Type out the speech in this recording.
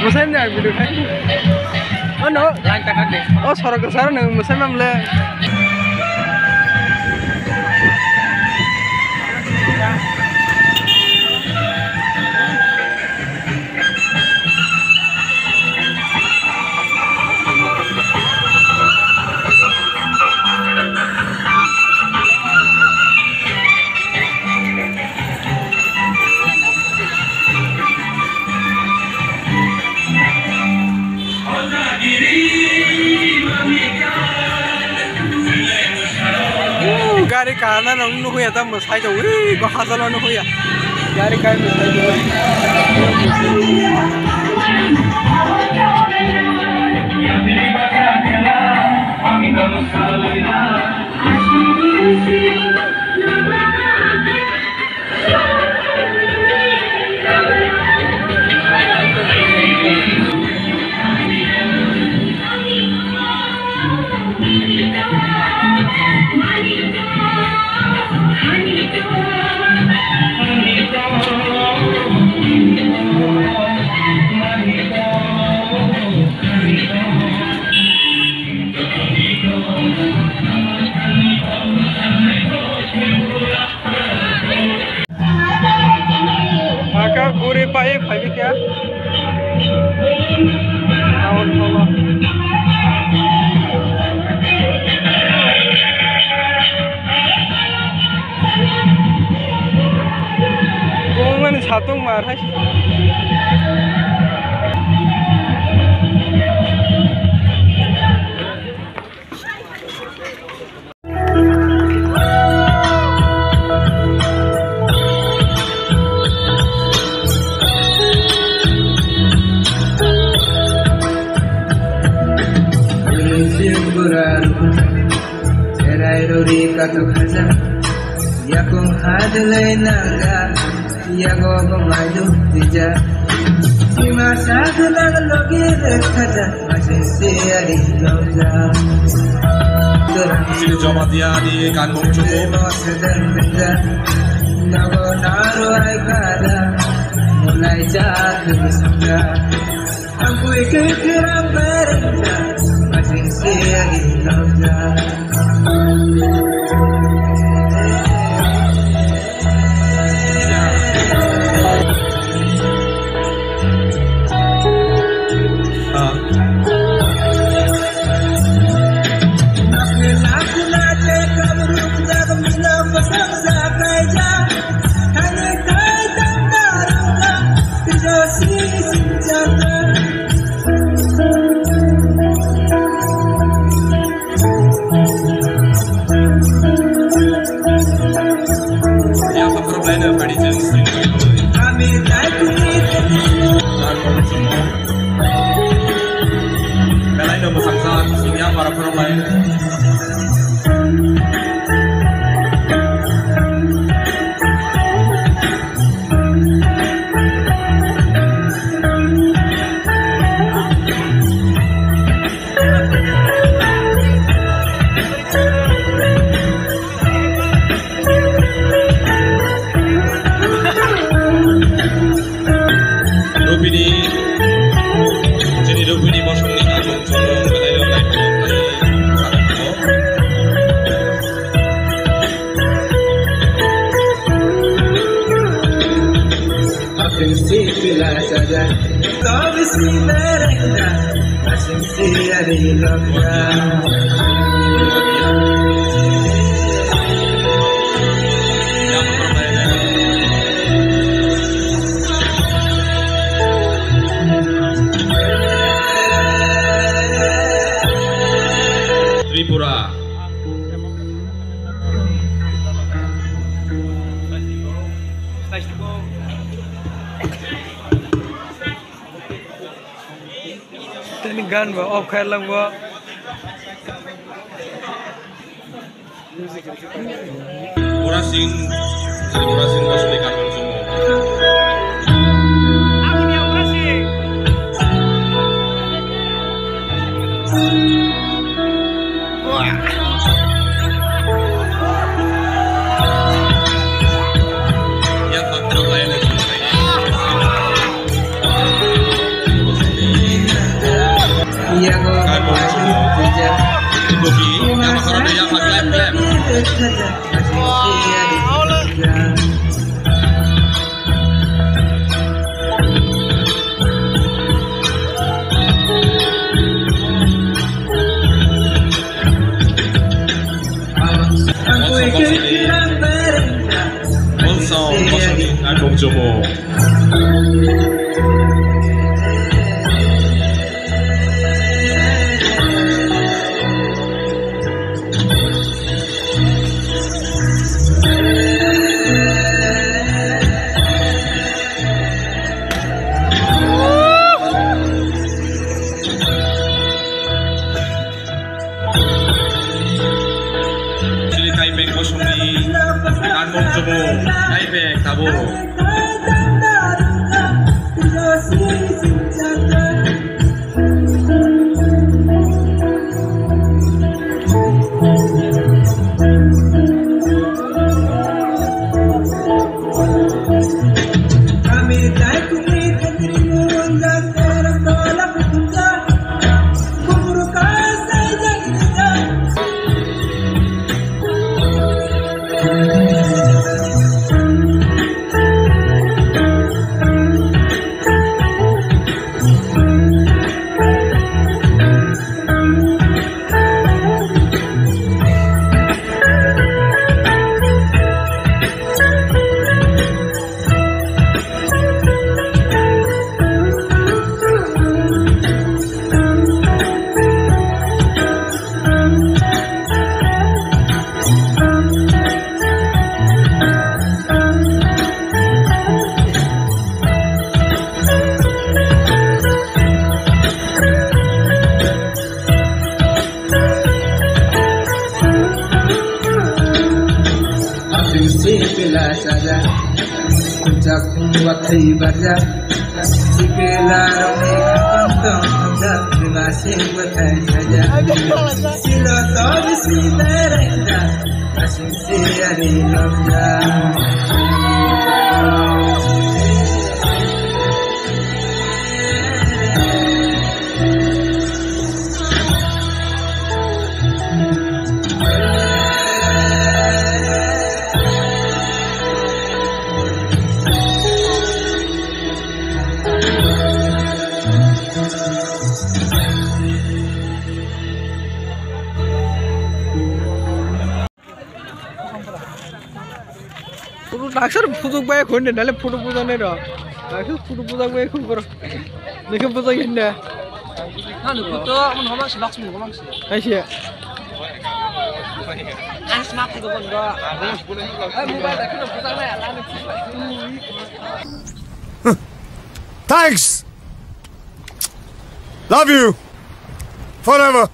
Musim ni video kan? Oh no, lancar kan deh. Oh sorok kesana nih musim memle. Gari karena nunggu huya tam musai jauh, kau hasil nunggu huya. Gari karena musai jauh. Gurih pakai pakai क्या? Tahun Allah. Kau satu marah. Katu kaza, ya kong hadlay naga, ya go mamayo tija. Sima sadu lang logi rekhaja, masih siari loja. Sini coba dia di kandung cukup. Sedang benda, nago naru ay kada, mulai jatuh bersangga. Aku ikut kerang berenda, masih siari loja. Para pemain Rupini bosong ni kandung colong badai oleh Bila saja kau bisa mereka masih siari loja. Ini gan ba off khair lang ba Kurasing masuk kan semua. Aku ni yang kurasing. Yang faktor lain lagi. iya kok Kan Bogi yang makarona yang lem. Monsong kosong kan Bong Jomo. Kaibek kosong di kan Bong Jomo. Kaibek Taboro. saja puncak waktu ibadah segala orang kantong hendak masih bertanya saja sila tahu si mereka masih siari lomba Naksar putuk bayar konde, nalle putuk putuk ni dah. Naksar putuk putuk bayar kau kor, nikah putuk ini. Nah, putuk, mana orang sih laksmi, orang sih. Asyik. Asmak putuk pun dah. Mobile dah kena putuk ni, lalu. Thanks. Love you. Forever.